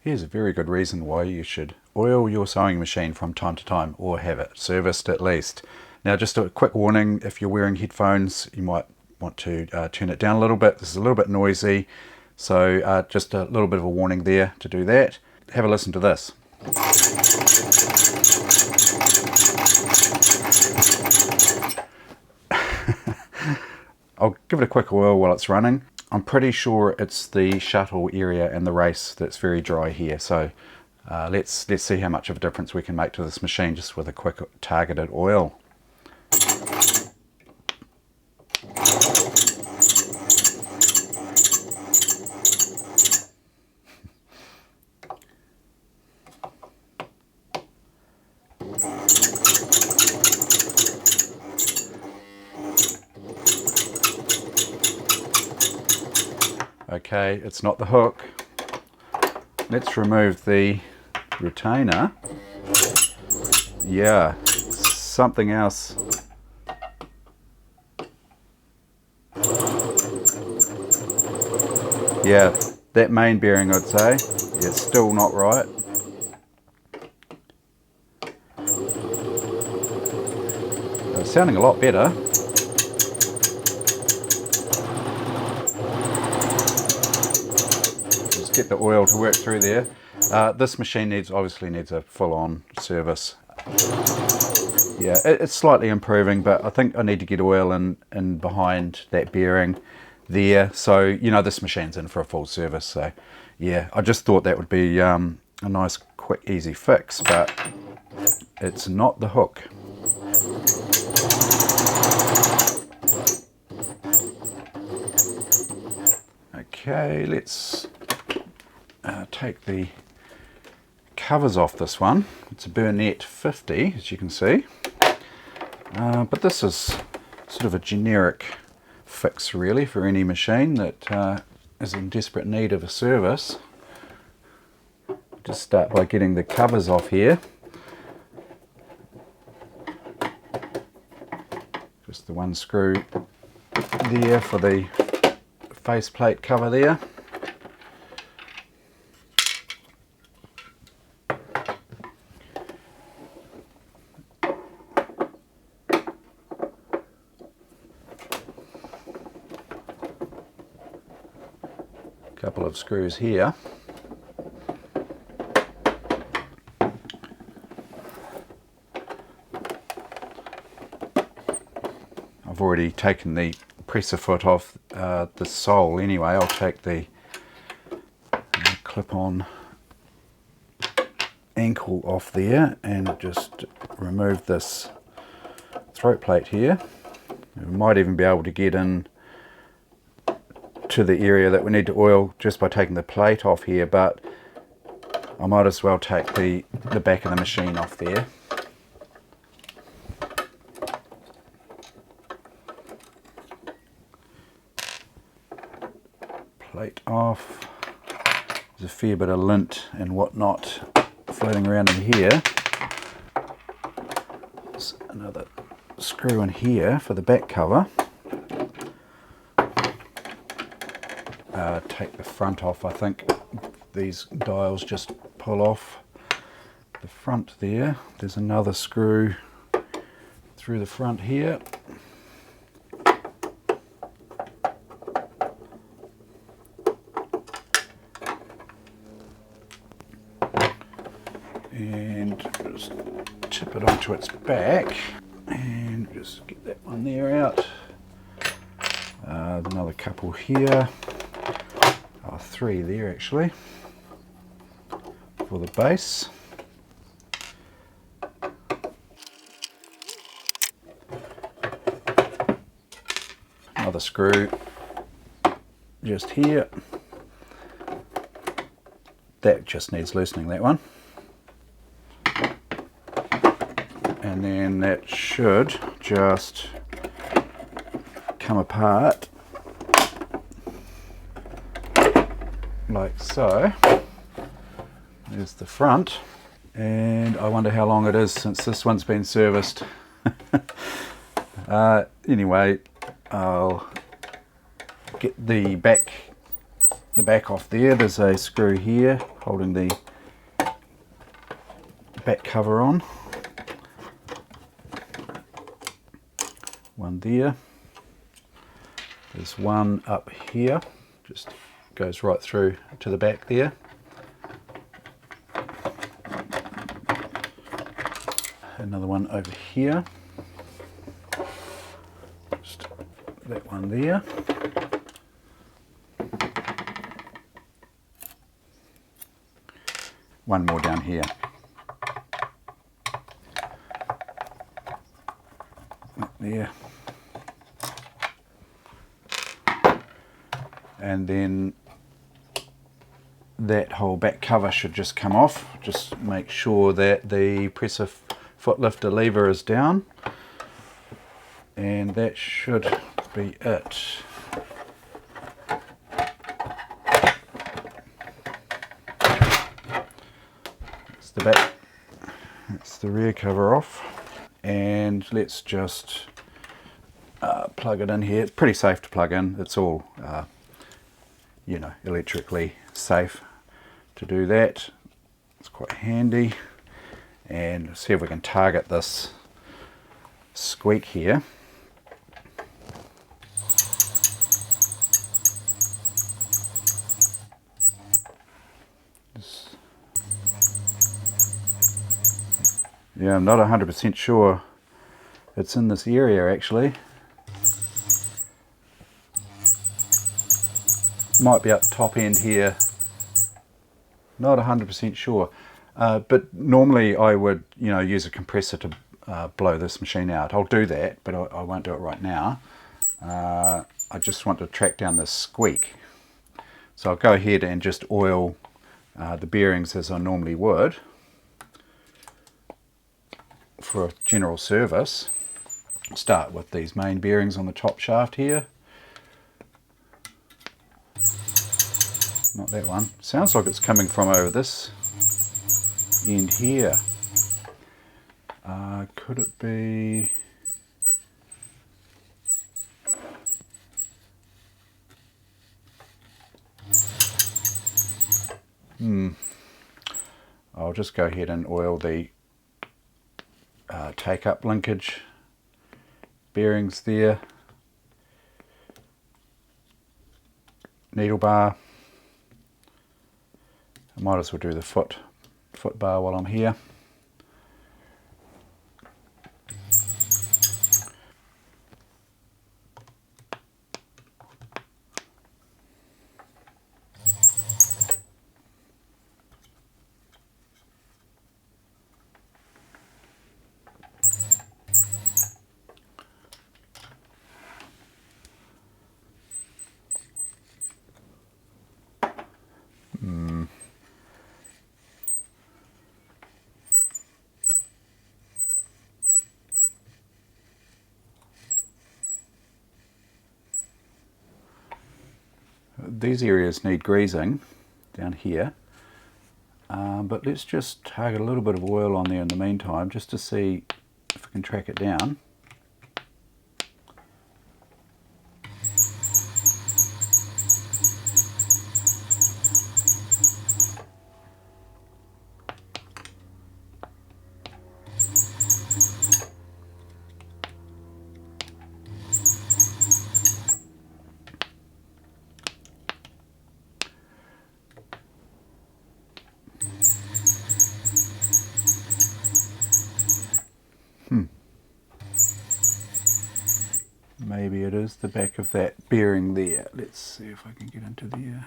Here's a very good reason why you should oil your sewing machine from time to time, or have it serviced at least. Now, just a quick warning, if you're wearing headphones, you might want to turn it down a little bit. This is a little bit noisy, so just a little bit of a warning there to do that. Have a listen to this. I'll give it a quick oil while it's running. I'm pretty sure it's the shuttle area and the race that's very dry here, so let's see how much of a difference we can make to this machine just with a quick targeted oil. Okay, it's not the hook. Let's remove the retainer. Yeah, something else. Yeah, that main bearing, I'd say, it's still not right. It's sounding a lot better. Just get the oil to work through there. This machine obviously needs a full-on service. Yeah, it's slightly improving, but I think I need to get oil in behind that bearing there. So, you know, this machine's in for a full service. So, yeah, I just thought that would be a nice, quick, easy fix, but it's not the hook. Okay, let's take the covers off this one. It's a Bernette 50, as you can see. But this is sort of a generic fix really for any machine that is in desperate need of a service. Just start by getting the covers off here. Just the one screw there for the faceplate cover there. Couple of screws here. I've already taken the presser foot off the sole anyway. I'll take the clip-on ankle off there and just remove this throat plate here. We might even be able to get in to the area that we need to oil just by taking the plate off here, but I might as well take the back of the machine off there. Plate off. There's a fair bit of lint and whatnot floating around in here. There's another screw in here for the back cover. Take the front off. I think these dials just pull off the front there. There's another screw through the front here. And just tip it onto its back and just get that one there out. Another couple here. Three there actually for the base. Another screw just here. That just needs loosening, that one. And then that should just come apart like so. There's the front, and I wonder how long it is since this one's been serviced. Anyway, I'll get the back the back off there. There's a screw here holding the back cover on. One there. There's one up here, just goes right through to the back there. Another one over here. Just that one there. One more down here. There. And then that whole back cover should just come off. Just make sure that the presser foot lifter lever is down, and that should be it. That's the back, that's the rear cover off, and let's just plug it in here. It's pretty safe to plug in. It's all you know, electrically safe to do that. It's quite handy. And see if we can target this squeak here. Yeah, I'm not 100% sure it's in this area actually. Might be up top end here. Not 100% sure. But normally I would, you know, use a compressor to blow this machine out. I'll do that, but I won't do it right now. I just want to track down this squeak. So I'll go ahead and just oil the bearings as I normally would for a general service. Start with these main bearings on the top shaft here. Not that one. Sounds like it's coming from over this end here. Could it be? I'll just go ahead and oil the take-up linkage bearings there. Needle bar. I might as well do the foot bar while I'm here. These areas need greasing down here, but let's just target a little bit of oil on there in the meantime just to see if we can track it down. Maybe it is the back of that bearing there. Let's see if I can get into there.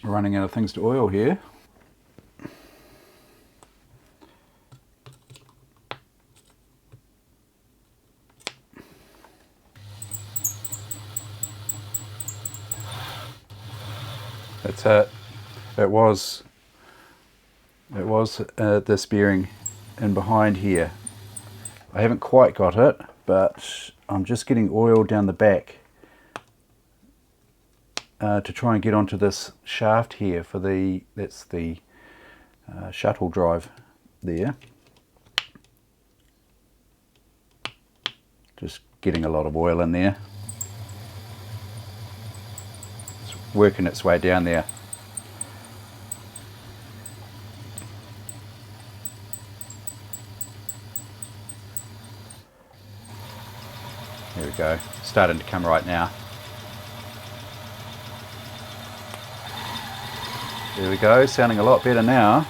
Running out of things to oil here. That's it. It was this bearing in behind here. I haven't quite got it, but I'm just getting oil down the back to try and get onto this shaft here for that's the shuttle drive there. Just getting a lot of oil in there. It's working its way down there. There we go, starting to come right now. There we go, sounding a lot better now.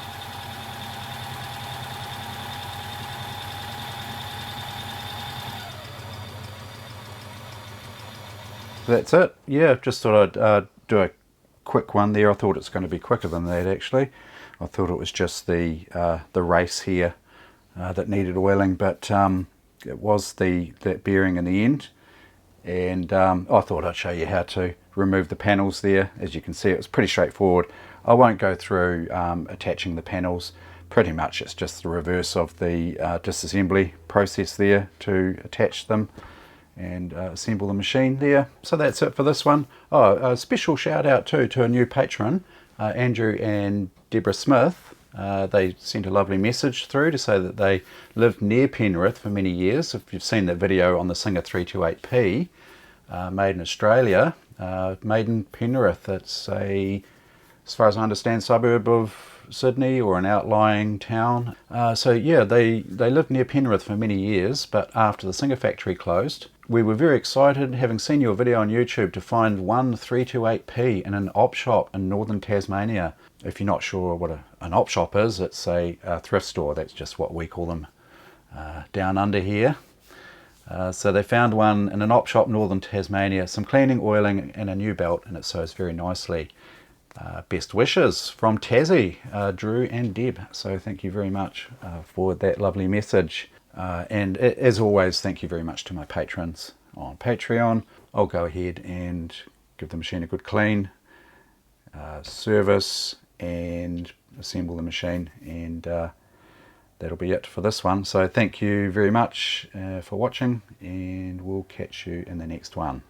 That's it. Yeah, just thought I'd do a quick one there. I thought it's going to be quicker than that actually. I thought it was just the race here that needed oiling, but it was that bearing in the end. And I thought I'd show you how to remove the panels there. As you can see, it was pretty straightforward. I won't go through attaching the panels. Pretty much it's just the reverse of the disassembly process there to attach them and assemble the machine there. So that's it for this one. Oh, a special shout out too to a new patron, Andrew and Deborah Smith. They sent a lovely message through to say that they lived near Penrith for many years. If you've seen that video on the Singer 328P, made in Australia, made in Penrith. It's a, as far as I understand, suburb of Sydney or an outlying town. So yeah, they lived near Penrith for many years, but after the Singer factory closed, we were very excited, having seen your video on YouTube, to find one 328P in an op shop in northern Tasmania. If you're not sure what an op shop is, it's a thrift store. That's just what we call them down under here. So they found one in an op shop northern Tasmania, some cleaning, oiling and a new belt, and it sews very nicely. Best wishes from Tassie, Drew and Deb. So thank you very much for that lovely message. And as always, thank you very much to my patrons on Patreon. I'll go ahead and give the machine a good clean, service and assemble the machine, and that'll be it for this one. So thank you very much for watching, and we'll catch you in the next one.